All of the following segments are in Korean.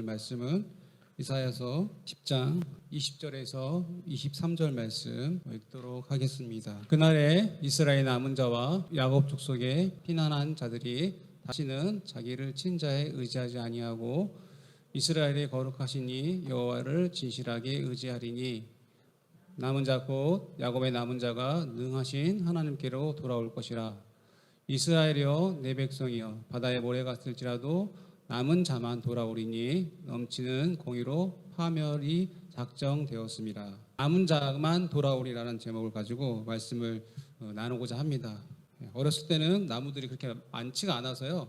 말씀은 이사야서 10장 20절에서 23절 말씀 읽도록 하겠습니다. 그날에 이스라엘 남은 자와 야곱 족속에 피난한 자들이 다시는 자기를 친 자에 의지하지 아니하고 이스라엘의 거룩하시니 여호와를 진실하게 의지하리니 남은 자 곧 야곱의 남은 자가 능하신 하나님께로 돌아올 것이라. 이스라엘이여 내 백성이여 바다에 모래가 쓸지라도 남은 자만 돌아오리니 넘치는 공의로 파멸이 작정되었습니다. 남은 자만 돌아오리라는 제목을 가지고 말씀을 나누고자 합니다. 어렸을 때는 나무들이 그렇게 많지가 않아서요.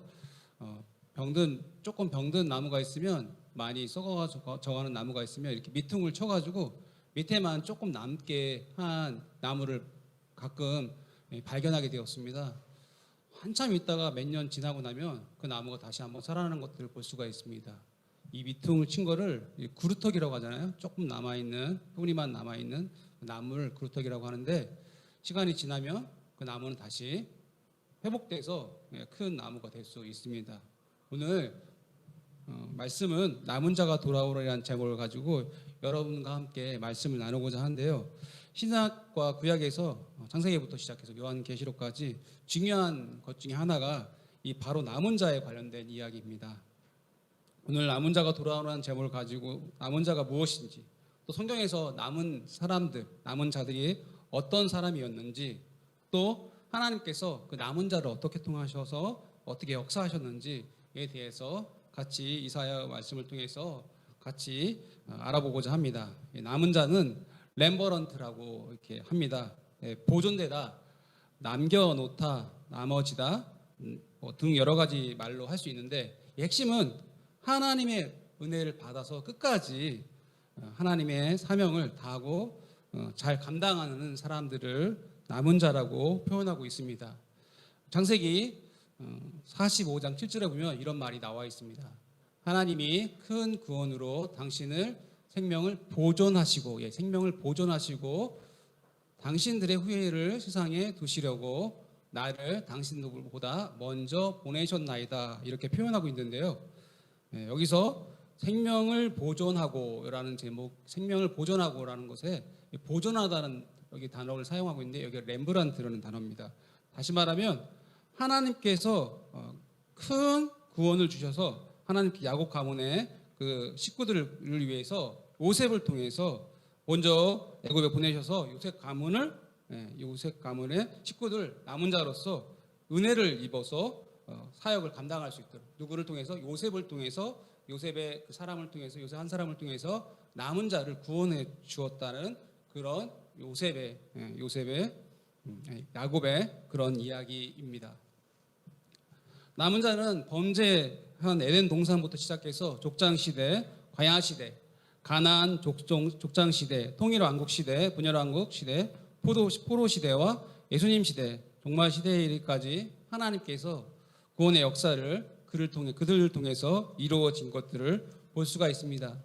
조금 병든 나무가 있으면 많이 썩어가지고 저가는 나무가 있으면 이렇게 밑둥을 쳐가지고 밑에만 조금 남게 한 나무를 가끔 발견하게 되었습니다. 한참 있다가 몇 년 지나고 나면 그 나무가 다시 한번 살아나는 것들을 볼 수가 있습니다. 이 밑둥을 친 거를 구루터기라고 하잖아요. 조금 남아있는, 뿌리만 남아있는 나무를 구루터기라고 하는데 시간이 지나면 그 나무는 다시 회복돼서 큰 나무가 될 수 있습니다. 오늘 말씀은 남은 자가 돌아오리라는 제목을 가지고 여러분과 함께 말씀을 나누고자 하는데요. 신약과 구약에서 창세기부터 시작해서 요한계시록까지 중요한 것 중에 하나가 이 바로 남은 자에 관련된 이야기입니다. 오늘 남은 자가 돌아오라는 제목을 가지고 남은 자가 무엇인지, 또 성경에서 남은 사람들, 남은 자들이 어떤 사람이었는지, 또 하나님께서 그 남은 자를 어떻게 통하셔서 어떻게 역사하셨는지에 대해서 같이 이사야 말씀을 통해서 같이 알아보고자 합니다. 남은 자는 렘버런트라고 이렇게 합니다. 보존되다, 남겨놓다, 나머지다 등 여러 가지 말로 할 수 있는데 핵심은 하나님의 은혜를 받아서 끝까지 하나님의 사명을 다하고 잘 감당하는 사람들을 남은 자라고 표현하고 있습니다. 창세기 45장 7절에 보면 이런 말이 나와 있습니다. 하나님이 큰 구원으로 당신을 생명을 보존하시고 당신들의 후예를 세상에 두시려고 나를 당신들보다 먼저 보내셨나이다 이렇게 표현하고 있는데요. 여기서 생명을 보존하고라는 제목, 생명을 보존하고라는 것에 보존하다는 여기 단어를 사용하고 있는데 여기 렘브란트라는 단어입니다. 다시 말하면 하나님께서 큰 구원을 주셔서 하나님께 야곱 가문의 그 식구들을 위해서 요셉을 통해서 먼저 애굽에 보내셔서 요셉 가문의 식구들 남은 자로서 은혜를 입어서 사역을 감당할 수 있도록 누구를 통해서 요셉을 통해서 요셉의 그 사람을 통해서 요셉 한 사람을 통해서 남은 자를 구원해 주었다는 그런 야곱의 그런 이야기입니다. 남은 자는 범죄한 에덴 동산부터 시작해서 족장 시대, 광야 시대, 가나안 족장 시대, 통일 왕국 시대, 분열 왕국 시대, 포로 시대와 예수님 시대, 종말 시대까지 하나님께서 구원의 역사를 그들을 통해서 이루어진 것들을 볼 수가 있습니다.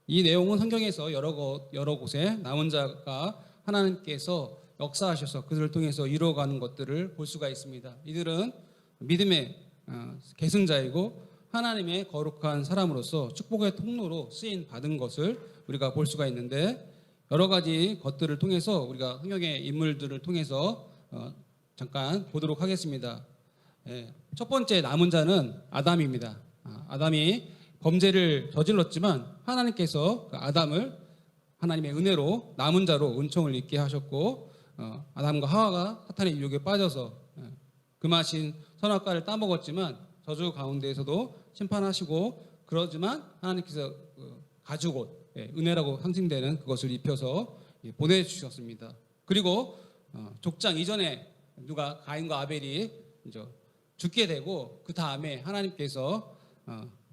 이 내용은 성경에서 여러 곳에 남은 자가 하나님께서 역사하셔서 그들을 통해서 이루어가는 것들을 볼 수가 있습니다. 이들은 믿음의 계승자이고 하나님의 거룩한 사람으로서 축복의 통로로 쓰임 받은 것을 우리가 볼 수가 있는데 여러 가지 것들을 통해서 우리가 성경의 인물들을 통해서 잠깐 보도록 하겠습니다. 첫 번째 남은 자는 아담입니다. 아담이 범죄를 저질렀지만 하나님께서 그 아담을 하나님의 은혜로 남은 자로 은총을 입게 하셨고 아담과 하와가 사탄의 유혹에 빠져서 금하신 선악과를 따먹었지만 저주 가운데에서도 심판하시고 그러지만 하나님께서 가죽옷, 은혜라고 상징되는 그것을 입혀서 보내주셨습니다. 그리고 족장 이전에 누가 가인과 아벨이 이제 죽게 되고 그 다음에 하나님께서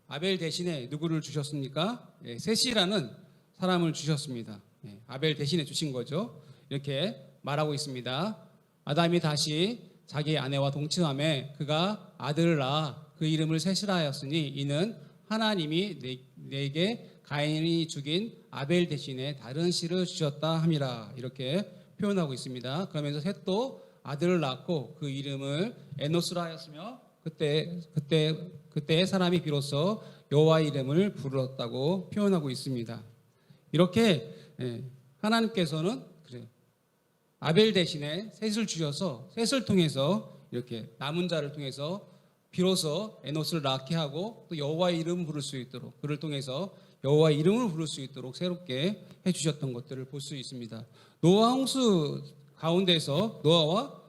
아벨 대신에 누구를 주셨습니까? 셋이라는 사람을 주셨습니다. 아벨 대신에 주신 거죠. 이렇게 말하고 있습니다. 아담이 다시 자기 아내와 동침함에 그가 아들을 낳아 그 이름을 셋이라 하였으니 이는 하나님이 내게 가인이 죽인 아벨 대신에 다른 씨를 주셨다 함이라 이렇게 표현하고 있습니다. 그러면서 셋도 아들을 낳고 그 이름을 에노스라 하였으며 그때 사람이 비로소 여호와의 이름을 불렀다고 표현하고 있습니다. 이렇게 하나님께서는 아벨 대신에 셋을 주셔서 셋을 통해서 이렇게 남은 자를 통해서 비로소 에노스를 낳게 하고 또 여호와의 이름을 부를 수 있도록 그를 통해서 여호와의 이름을 부를 수 있도록 새롭게 해주셨던 것들을 볼 수 있습니다. 노아 홍수 가운데서 노아와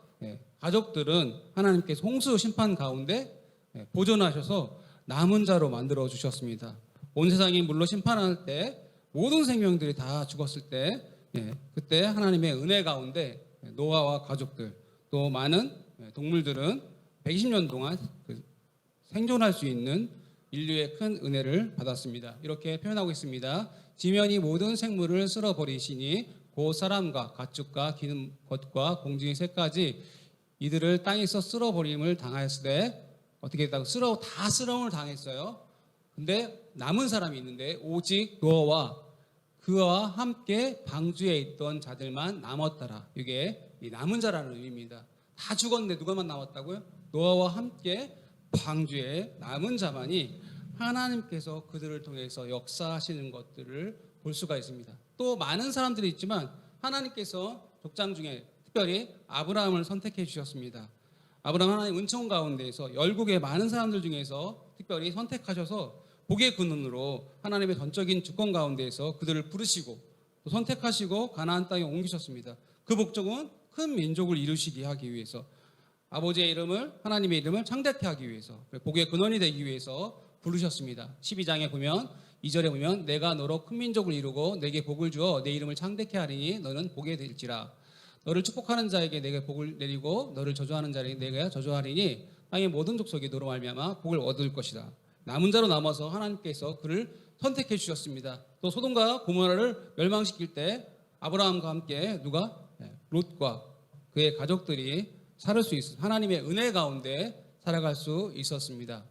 가족들은 하나님께서 홍수 심판 가운데 보존하셔서 남은 자로 만들어 주셨습니다. 온 세상이 물로 심판할 때 모든 생명들이 다 죽었을 때 그때 하나님의 은혜 가운데 노아와 가족들 또 많은 동물들은 120년 동안 생존할 수 있는 인류의 큰 은혜를 받았습니다. 이렇게 표현하고 있습니다. 지면이 모든 생물을 쓸어버리시니 곧 사람과 가축과 기는 것과 공중의 새까지 이들을 땅에서 쓸어버림을 당하였으되 어떻게 했다고 다 쓸어움을 당했어요. 근데 남은 사람이 있는데 오직 노아와 그와 함께 방주에 있던 자들만 남았더라. 이게 이 남은 자라는 의미입니다. 다 죽었는데 누가만 남았다고요? 노아와 함께 방주에 남은 자만이 하나님께서 그들을 통해서 역사하시는 것들을 볼 수가 있습니다. 또 많은 사람들이 있지만 하나님께서 족장 중에 특별히 아브라함을 선택해 주셨습니다. 아브라함 하나님 은총 가운데에서 열국의 많은 사람들 중에서 특별히 선택하셔서 복의 근원으로 하나님의 전적인 주권 가운데에서 그들을 부르시고 또 선택하시고 가나안 땅에 옮기셨습니다. 그 목적은 큰 민족을 이루시게 하기 위해서 아버지의 이름을 하나님의 이름을 창대케 하기 위해서 복의 근원이 되기 위해서 부르셨습니다. 12장에 보면 2절에 보면 내가 너로 큰 민족을 이루고 내게 복을 주어 내 이름을 창대케 하리니 너는 복이 될지라. 너를 축복하는 자에게 내게 복을 내리고 너를 저주하는 자에게 내가 저주하리니 땅의 모든 족속이 너로 말미암아 복을 얻을 것이다. 남은 자로 남아서 하나님께서 그를 선택해 주셨습니다. 또 소돔과 고모라를 멸망시킬 때 아브라함과 함께 누가? 롯과 그의 가족들이 살을 수 있었습니다. 하나님의 은혜 가운데 살아갈 수 있었습니다.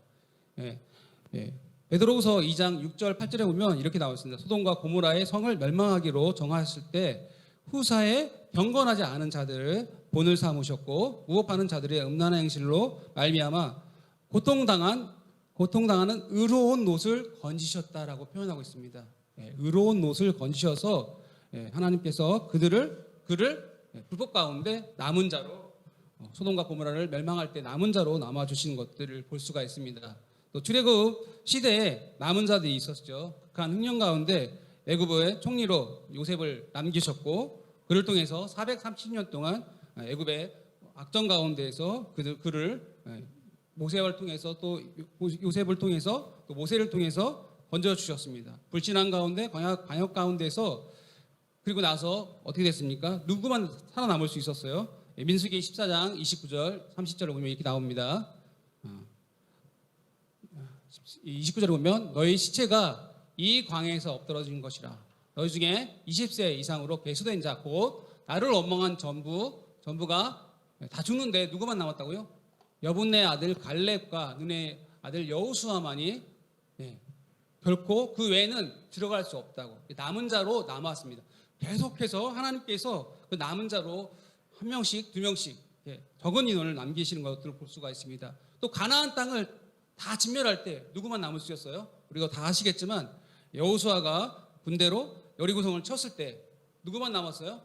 베드로후서 2장 6절 8절에 보면 이렇게 나와 있습니다. 소돔과 고모라의 성을 멸망하기로 정하였을 때 후사에 경건하지 않은 자들을 본을 삼으셨고 무업하는 자들의 음란한 행실로 말미암아 고통당하는 의로운 놋을 건지셨다라고 표현하고 있습니다. 의로운 놋을 건지셔서 하나님께서 그를 불법 가운데 남은 자로 소돔과 고모라를 멸망할 때 남은 자로 남아 주신 것들을 볼 수가 있습니다. 또 출애굽 시대에 남은 자들이 있었죠. 극한 흑령 가운데 애굽의 총리로 요셉을 남기셨고 그를 통해서 430년 동안 애굽의 악정 가운데에서 그를 모세를 통해서 또 요셉을 통해서 또 모세를 통해서 건져 주셨습니다. 불신앙 가운데 광역 가운데서 그리고 나서 어떻게 됐습니까? 누구만 살아남을 수 있었어요? 민수기 14장 29절 30절을 보면 이렇게 나옵니다. 29절에 보면 너희 시체가 이 광야에서 엎드러진 것이라. 너희 중에 20세 이상으로 계수된 자 곧 나를 원망한 전부가 다 죽는데 누구만 남았다고요? 여분네 아들 갈렙과 눈의 아들 여호수아만이 결코 그 외에는 들어갈 수 없다고 남은 자로 남았습니다. 계속해서 하나님께서 그 남은 자로 한 명씩 두 명씩 적은 인원을 남기시는 것들을 볼 수가 있습니다. 또 가나안 땅을 다 진멸할 때 누구만 남을 수 있었어요? 우리가 다 아시겠지만 여호수아가 군대로 여리고성을 쳤을 때 누구만 남았어요?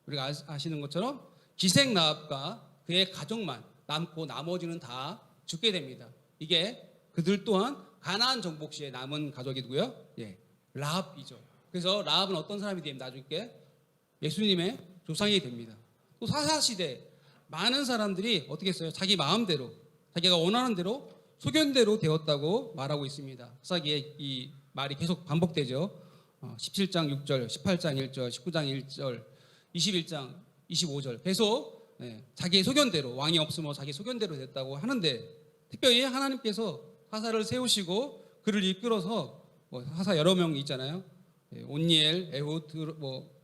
우리가 아시는 것처럼 기생 라합과 그의 가족만 남고 나머지는 다 죽게 됩니다. 이게 그들 또한 가나안 정복 시에 남은 가족이 누구요? 라합이죠. 그래서 라합은 어떤 사람이 되면 나중에 예수님의 조상이 됩니다. 또 사사시대 많은 사람들이 어떻게 했어요? 자기 마음대로 자기가 원하는 대로 소견대로 되었다고 말하고 있습니다. 사기에 이 말이 계속 반복되죠. 17장 6절, 18장 1절, 19장 1절, 21장 25절 계속 자기의 소견대로 왕이 없으면 자기 소견대로 됐다고 하는데 특별히 하나님께서 사사를 세우시고 그를 이끌어서 사사 여러 명 있잖아요. 온니엘, 에훗,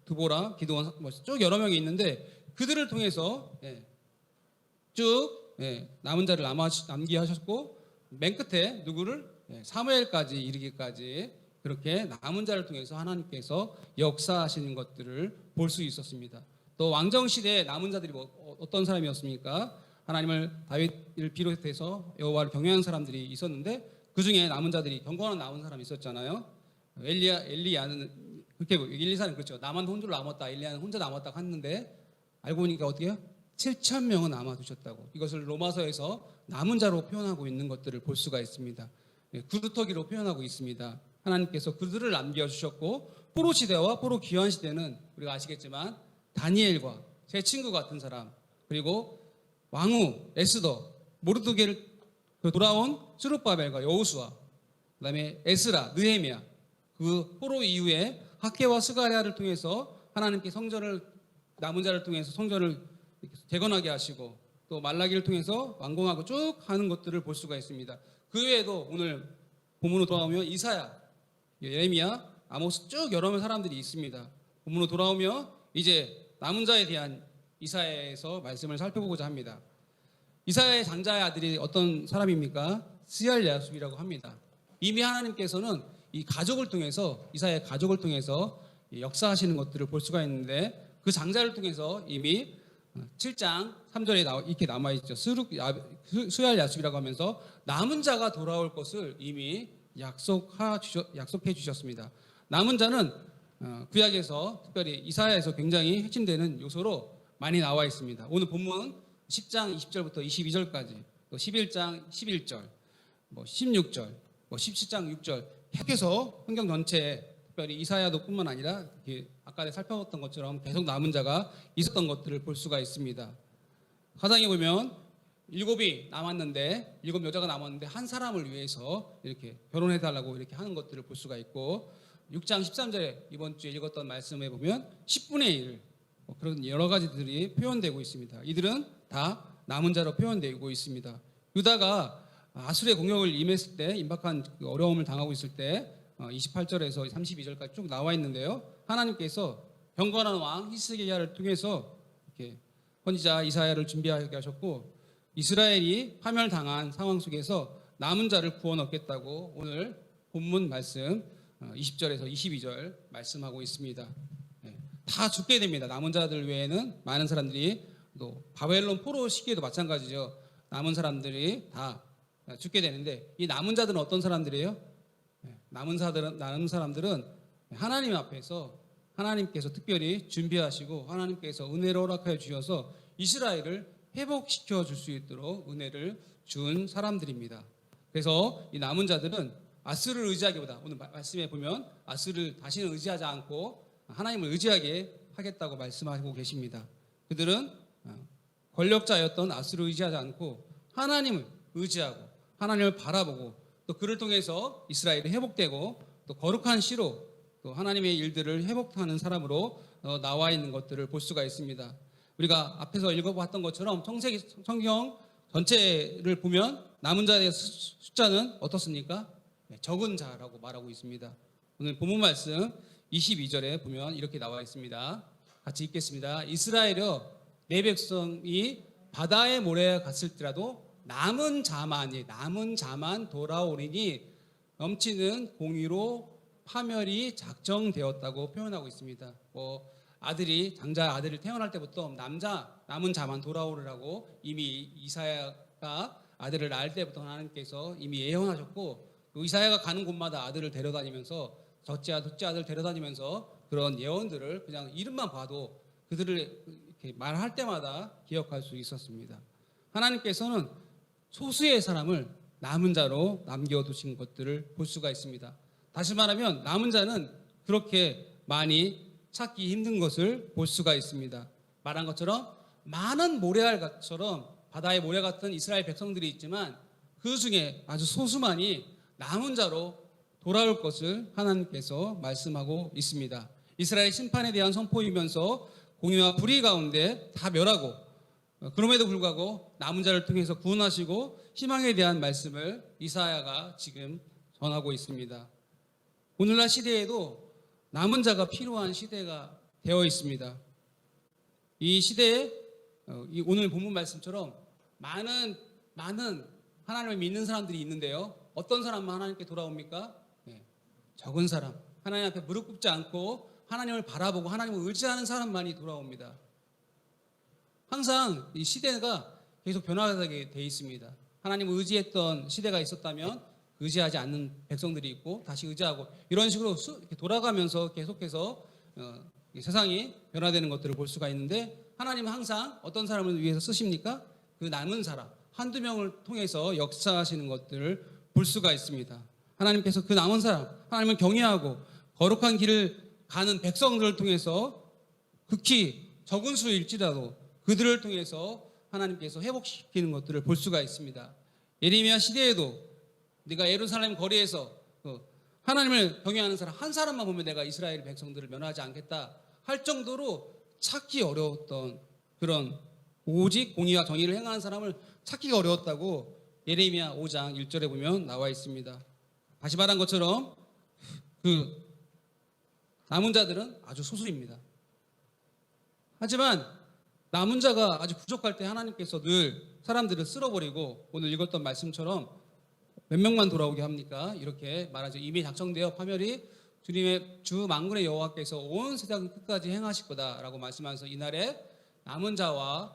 드보라, 기드온 쭉 여러 명이 있는데 그들을 통해서 쭉 남은 자를 남게 하셨고 맨 끝에 누구를 사무엘까지 이르기까지 그렇게 남은 자를 통해서 하나님께서 역사하시는 것들을 볼 수 있었습니다. 또 왕정 시대에 남은 자들이 어떤 사람이었습니까? 하나님을 다윗을 비롯해서 여호와를 경외하는 사람들이 있었는데 그 중에 남은 자들이 경건한 남은 사람이 있었잖아요. 엘리야는 그렇게 엘리사는 그렇죠. 나만 혼자로 남았다. 엘리야는 혼자 남았다고 했는데 알고 보니까 어떻게 해요? 7천 명은 남아두셨다고. 이것을 로마서에서 남은 자로 표현하고 있는 것들을 볼 수가 있습니다. 구루터기로 표현하고 있습니다. 하나님께서 그들을 남겨주셨고 포로 시대와 포로 귀환 시대는 우리가 아시겠지만 다니엘과 제 친구 같은 사람, 그리고 왕후 에스더, 모르드게를 돌아온 스룹바벨과 여호수아, 그다음에 에스라, 느헤미야, 그 포로 이후에 학개와 스가랴를 통해서 하나님께 성전을 남은 자를 통해서 성전을 재건하게 하시고 또 말라기를 통해서 완공하고 쭉 하는 것들을 볼 수가 있습니다. 그 외에도 오늘 본문으로 돌아오면 이사야, 예레미야, 아모스 쭉 여러 사람들이 있습니다. 본문으로 돌아오면 이제 남은 자에 대한 이사야에서 말씀을 살펴보고자 합니다. 이사야의 장자의 아들이 어떤 사람입니까? 스얄야숲이라고 합니다. 이미 하나님께서는 이 가족을 통해서 이사야의 가족을 통해서 역사하시는 것들을 볼 수가 있는데 그 장자를 통해서 이미 7장 3절에 이렇게 남아있죠. 스얄야숲이라고 하면서 남은 자가 돌아올 것을 이미 약속해 주셨습니다. 남은 자는 구약에서 특별히 이사야에서 굉장히 핵심되는 요소로 많이 나와 있습니다. 오늘 본문 10장 20절부터 22절까지 또 11장 11절 16절 17장 6절 계속해서 성경 전체에 특별히 이사야도 뿐만 아니라 아까 살펴봤던 것처럼 계속 남은 자가 있었던 것들을 볼 수가 있습니다. 가상에 보면 7이 남았는데 7 여자가 남았는데 한 사람을 위해서 이렇게 결혼해달라고 이렇게 하는 것들을 볼 수가 있고 6장 13절에 이번 주에 읽었던 말씀에 보면 10분의 1 그런 여러 가지들이 표현되고 있습니다. 이들은 다 남은 자로 표현되고 있습니다. 유다가 아수르의 공격을 임했을 때 임박한 어려움을 당하고 있을 때 28절에서 32절까지 쭉 나와 있는데요. 하나님께서 경건한 왕 히스기야를 통해서 이렇게 선지자 이사야를 준비하게 하셨고 이스라엘이 파멸당한 상황 속에서 남은 자를 구원 얻겠다고 오늘 본문 말씀 20절에서 22절 말씀하고 있습니다. 다 죽게 됩니다. 남은 자들 외에는 많은 사람들이 또 바벨론 포로 시기에도 마찬가지죠. 남은 사람들이 다 죽게 되는데 이 남은 자들은 어떤 사람들이에요? 남은 사람들은 하나님 앞에서 하나님께서 특별히 준비하시고 하나님께서 은혜를 허락하여 주셔서 이스라엘을 회복시켜 줄 수 있도록 은혜를 준 사람들입니다. 그래서 이 남은 자들은 아스를 의지하기보다 오늘 말씀에 보면 아스를 다시는 의지하지 않고 하나님을 의지하게 하겠다고 말씀하고 계십니다. 그들은 권력자였던 아스를 의지하지 않고 하나님을 의지하고 하나님을 바라보고 또 그를 통해서 이스라엘이 회복되고 또 거룩한 시로 또 하나님의 일들을 회복하는 사람으로 나와 있는 것들을 볼 수가 있습니다. 우리가 앞에서 읽어봤던 것처럼 성경 전체를 보면 남은 자의 숫자는 어떻습니까? 적은 자라고 말하고 있습니다. 오늘 본문 말씀 22절에 보면 이렇게 나와 있습니다. 같이 읽겠습니다. 이스라엘여 내 백성이 바다의 모래에 갔을지라도 남은 자만 돌아오리니 넘치는 공의로 파멸이 작정되었다고 표현하고 있습니다. 장자 아들을 태어날 때부터 남은 자만 돌아오리라고 이미 이사야가 아들을 낳을 때부터 하나님께서 이미 예언하셨고 이사야가 가는 곳마다 아들을 데려다니면서 첫째 아들 데려다니면서 그런 예언들을 그냥 이름만 봐도 그들을 이렇게 말할 때마다 기억할 수 있었습니다. 하나님께서는 소수의 사람을 남은 자로 남겨두신 것들을 볼 수가 있습니다. 다시 말하면 남은 자는 그렇게 많이 찾기 힘든 것을 볼 수가 있습니다. 말한 것처럼 많은 모래알처럼 바다의 모래 같은 이스라엘 백성들이 있지만 그 중에 아주 소수만이 남은 자로 돌아올 것을 하나님께서 말씀하고 있습니다. 이스라엘 심판에 대한 선포이면서 공의와 불의 가운데 다 멸하고 그럼에도 불구하고 남은 자를 통해서 구원하시고 희망에 대한 말씀을 이사야가 지금 전하고 있습니다. 오늘날 시대에도 남은 자가 필요한 시대가 되어 있습니다. 이 시대에 오늘 본문 말씀처럼 많은 하나님을 믿는 사람들이 있는데요. 어떤 사람만 하나님께 돌아옵니까? 적은 사람, 하나님 앞에 무릎 꿇지 않고 하나님을 바라보고 하나님을 의지하는 사람만이 돌아옵니다. 항상 이 시대가 계속 변화하게 돼 있습니다. 하나님을 의지했던 시대가 있었다면 의지하지 않는 백성들이 있고 다시 의지하고 이런 식으로 이렇게 돌아가면서 계속해서 이 세상이 변화되는 것들을 볼 수가 있는데 하나님은 항상 어떤 사람을 위해서 쓰십니까? 그 남은 사람 한두 명을 통해서 역사하시는 것들을 볼 수가 있습니다. 하나님께서 그 남은 사람 하나님을 경외하고 거룩한 길을 가는 백성들을 통해서 극히 적은 수일지라도 그들을 통해서 하나님께서 회복시키는 것들을 볼 수가 있습니다. 예레미야 시대에도 네가 예루살렘 거리에서 하나님을 경외하는 사람 한 사람만 보면 내가 이스라엘 백성들을 면하지 않겠다 할 정도로 찾기 어려웠던 그런 오직 공의와 정의를 행하는 사람을 찾기가 어려웠다고 예레미야 5장 1절에 보면 나와 있습니다. 다시 말한 것처럼 그 남은 자들은 아주 소수입니다. 하지만 남은 자가 아주 부족할 때 하나님께서 늘 사람들을 쓸어버리고 오늘 읽었던 말씀처럼 몇 명만 돌아오게 합니까? 이렇게 말하죠. 이미 작정되어 파멸이 주님의 주 만군의 여호와께서 온 세상 끝까지 행하실 거다라고 말씀하면서 이날에 남은 자와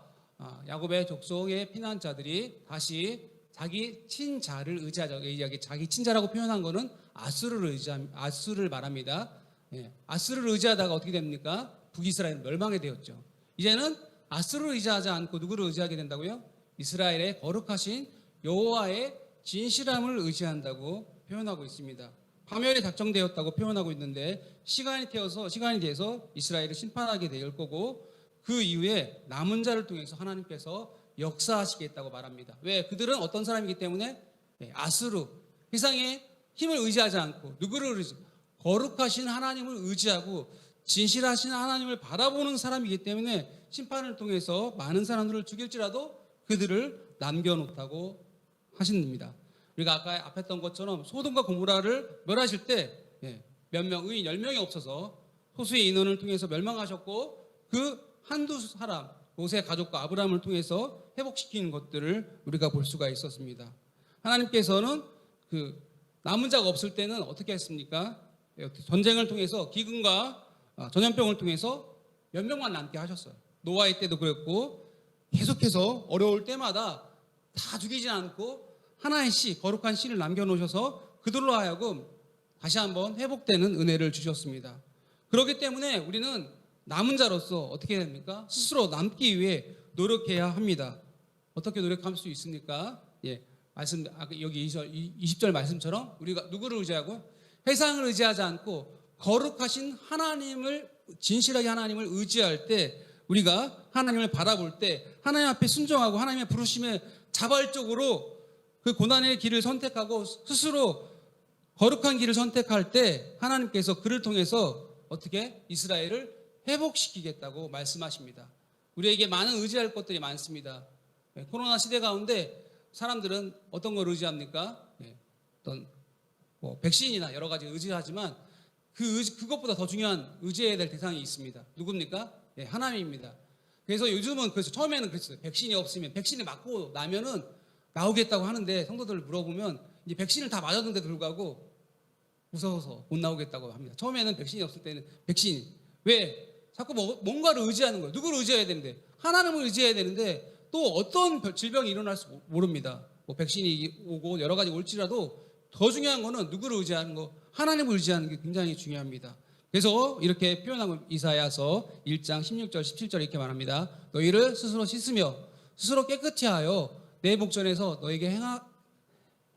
야곱의 족속의 피난자들이 다시 자기 친자를 의지하자. 자기 친자라고 표현한 것은 아수를 말합니다. 아수를 의지하다가 어떻게 됩니까? 북이스라엘은 멸망이 되었죠. 이제는 아수를 의지하지 않고 누구를 의지하게 된다고요? 이스라엘의 거룩하신 여호와의 진실함을 의지한다고 표현하고 있습니다. 파멸이 작정되었다고 표현하고 있는데 시간이 돼서 이스라엘을 심판하게 될 거고 그 이후에 남은 자를 통해서 하나님께서 역사하시겠다고 말합니다. 왜? 그들은 어떤 사람이기 때문에 아수르 세상에 힘을 의지하지 않고 누구를 거룩하신 하나님을 의지하고 진실하신 하나님을 바라보는 사람이기 때문에 심판을 통해서 많은 사람들을 죽일지라도 그들을 남겨놓다고 하십니다. 우리가 아까 앞에 했던 것처럼 소돔과 고모라를 멸하실 때 몇 명, 의인 10명이 없어서 소수의 인원을 통해서 멸망하셨고 그 한두 사람, 롯의 가족과 아브라함을 통해서 회복시키는 것들을 우리가 볼 수가 있었습니다. 하나님께서는 그 남은 자가 없을 때는 어떻게 했습니까? 전쟁을 통해서 기근과 전염병을 통해서 몇 명만 남게 하셨어요. 노아의 때도 그랬고 계속해서 어려울 때마다 다 죽이지 않고 하나의 씨, 거룩한 씨를 남겨놓으셔서 그들로 하여금 다시 한번 회복되는 은혜를 주셨습니다. 그렇기 때문에 우리는 남은 자로서 어떻게 해야 됩니까? 스스로 남기 위해 노력해야 합니다. 어떻게 노력할 수 있습니까? 여기 20절 말씀처럼 우리가 누구를 의지하고 세상을 의지하지 않고 거룩하신 하나님을 진실하게 하나님을 의지할 때 우리가 하나님을 바라볼 때 하나님 앞에 순종하고 하나님의 부르심에 자발적으로 그 고난의 길을 선택하고 스스로 거룩한 길을 선택할 때 하나님께서 그를 통해서 어떻게 이스라엘을 회복시키겠다고 말씀하십니다. 우리에게 많은 의지할 것들이 많습니다. 코로나 시대 가운데 사람들은 어떤 걸 의지합니까? 어떤 백신이나 여러 가지 의지하지만 그것보다 더 중요한 의지해야 될 대상이 있습니다. 누굽니까? 하나님입니다. 그래서 요즘은 처음에는 그랬어요. 백신이 없으면 백신을 맞고 나면은 나오겠다고 하는데 성도들을 물어보면 이제 백신을 다 맞았는데도 불구하고 무서워서 못 나오겠다고 합니다. 처음에는 백신이 없을 때는 왜? 자꾸 뭔가를 의지하는 거예요. 누구를 의지해야 되는데 하나님을 의지해야 되는데 또 어떤 질병이 일어날지 모릅니다. 백신이 오고 여러 가지 올지라도 더 중요한 거는 누구를 의지하는 거 하나님을 의지하는 게 굉장히 중요합니다. 그래서 이렇게 표현하고 이사야서 1장 16절 17절 이렇게 말합니다. 너희를 스스로 씻으며 스스로 깨끗이 하여 내 목전에서 너에게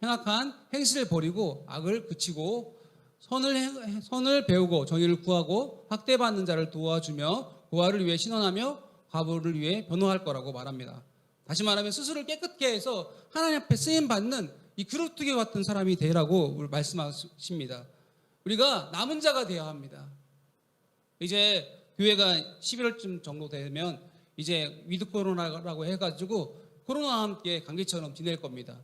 행악한 행실을 버리고 악을 그치고 선을 배우고 정의를 구하고 학대받는 자를 도와주며 고아를 위해 신원하며 과부를 위해 변호할 거라고 말합니다. 다시 말하면 스스로 깨끗게 해서 하나님 앞에 쓰임받는 이 그루트기 같은 사람이 되라고 말씀하십니다. 우리가 남은 자가 되어야 합니다. 이제 교회가 11월쯤 정도 되면 이제 위드 코로나라고 해가지고 코로나와 함께 감기처럼 지낼 겁니다.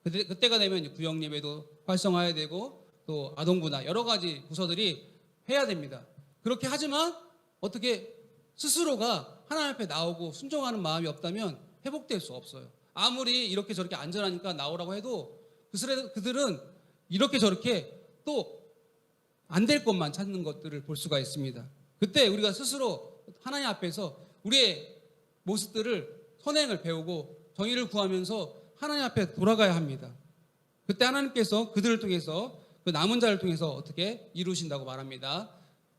그때가 되면 구역 예배도 활성화해야 되고 또 아동부나 여러 가지 부서들이 해야 됩니다. 그렇게 하지만 어떻게 스스로가 하나님 앞에 나오고 순종하는 마음이 없다면 회복될 수 없어요. 아무리 이렇게 저렇게 안전하니까 나오라고 해도 그들은 이렇게 저렇게 또 안 될 것만 찾는 것들을 볼 수가 있습니다. 그때 우리가 스스로 하나님 앞에서 우리의 모습들을 선행을 배우고 정의를 구하면서 하나님 앞에 돌아가야 합니다. 그때 하나님께서 그들을 통해서 그 남은 자를 통해서 어떻게 이루신다고 말합니다.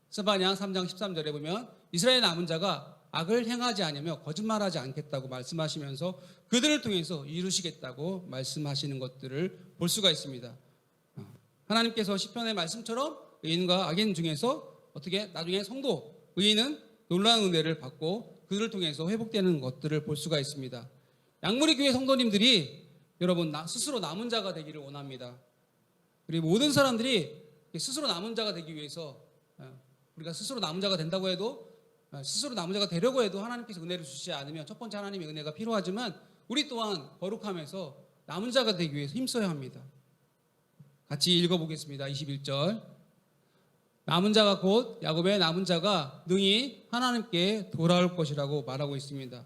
스바냐 3장 13절에 보면 이스라엘 남은 자가 악을 행하지 않으며 거짓말하지 않겠다고 말씀하시면서 그들을 통해서 이루시겠다고 말씀하시는 것들을 볼 수가 있습니다. 하나님께서 시편의 말씀처럼 의인과 악인 중에서 어떻게 나중에 성도, 의인은 놀라운 은혜를 받고 그들을 통해서 회복되는 것들을 볼 수가 있습니다. 양무리 교회 성도님들이 여러분 스스로 남은 자가 되기를 원합니다. 그리고 모든 사람들이 스스로 남은 자가 되기 위해서 우리가 스스로 남은 자가 된다고 해도 스스로 남은 자가 되려고 해도 하나님께서 은혜를 주시지 않으면 첫 번째 하나님의 은혜가 필요하지만 우리 또한 거룩함에서 남은 자가 되기 위해서 힘써야 합니다. 같이 읽어보겠습니다. 21절 남은 자가 곧 야곱의 남은 자가 능히 하나님께 돌아올 것이라고 말하고 있습니다.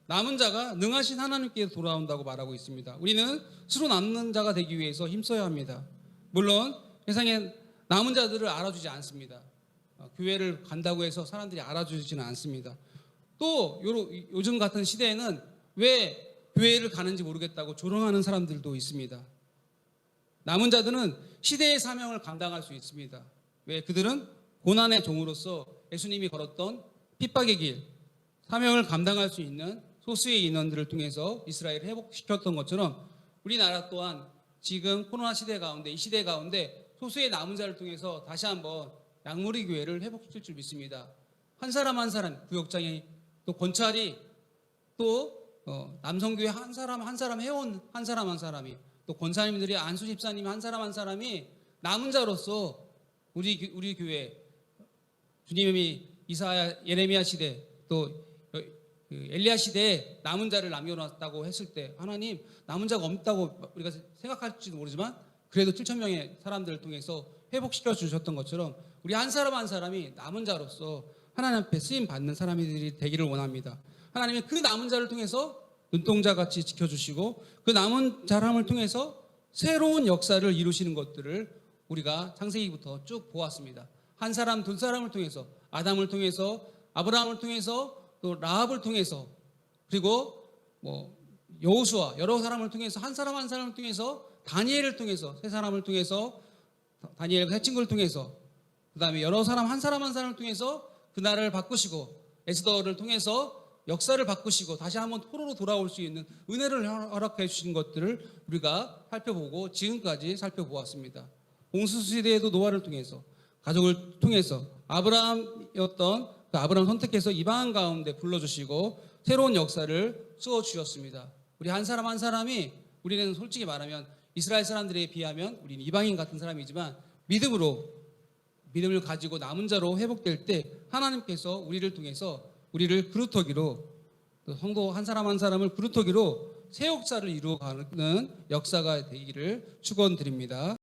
남은 자가 능하신 하나님께 돌아온다고 말하고 있습니다. 우리는 스스로 남는 자가 되기 위해서 힘써야 합니다. 물론 세상에 남은 자들을 알아주지 않습니다. 교회를 간다고 해서 사람들이 알아주지는 않습니다. 또 요즘 같은 시대에는 왜 교회를 가는지 모르겠다고 조롱하는 사람들도 있습니다. 남은 자들은 시대의 사명을 감당할 수 있습니다. 왜? 그들은 고난의 종으로서 예수님이 걸었던 핍박의 길, 사명을 감당할 수 있는 소수의 인원들을 통해서 이스라엘을 회복시켰던 것처럼 우리나라 또한 지금 코로나 시대 가운데 이 시대 가운데 소수의 남은 자를 통해서 다시 한번 양무리 교회를 회복시킬 줄 믿습니다. 한 사람 한 사람, 구역장이 또 권찰이 또 남성교회 한 사람 한 사람 회원 한 사람 한 사람이 또 권사님들이 안수 집사님 한 사람이 남은 자로서 우리 교회 주님이 이사야 예레미야 시대 또 엘리야 시대에 남은 자를 남겨놨다고 했을 때 하나님 남은 자가 없다고 우리가 생각할지도 모르지만 그래도 7천 명의 사람들을 통해서 회복시켜 주셨던 것처럼 우리 한 사람 한 사람이 남은 자로서 하나님 앞에 쓰임 받는 사람들이 되기를 원합니다. 하나님이 그 남은 자를 통해서 눈동자같이 지켜주시고 그 남은 사람을 통해서 새로운 역사를 이루시는 것들을 우리가 창세기부터 쭉 보았습니다. 한 사람 두 사람을 통해서 아담을 통해서 아브라함을 통해서 또 라합을 통해서 그리고 여호수아 여러 사람을 통해서 한 사람 한 사람을 통해서 다니엘을 통해서 세 사람을 통해서 다니엘과 세 친구를 통해서 그 다음에 여러 사람 한 사람을 통해서 그 나라를 바꾸시고 에스더를 통해서 역사를 바꾸시고 다시 한번 포로로 돌아올 수 있는 은혜를 허락해 주신 것들을 우리가 살펴보고 지금까지 살펴보았습니다. 홍수시대에도 노아를 통해서 가족을 통해서 아브라함이었던 그 아브라함 선택해서 이방 가운데 불러주시고 새로운 역사를 쏘주셨습니다. 우리 한 사람 한 사람이 우리는 솔직히 말하면 이스라엘 사람들에 비하면 우리는 이방인 같은 사람이지만 믿음을 가지고 남은 자로 회복될 때 하나님께서 우리를 통해서 우리를 그루터기로 성도 한 사람 한 사람을 그루터기로 새 역사를 이루어가는 역사가 되기를 축원드립니다.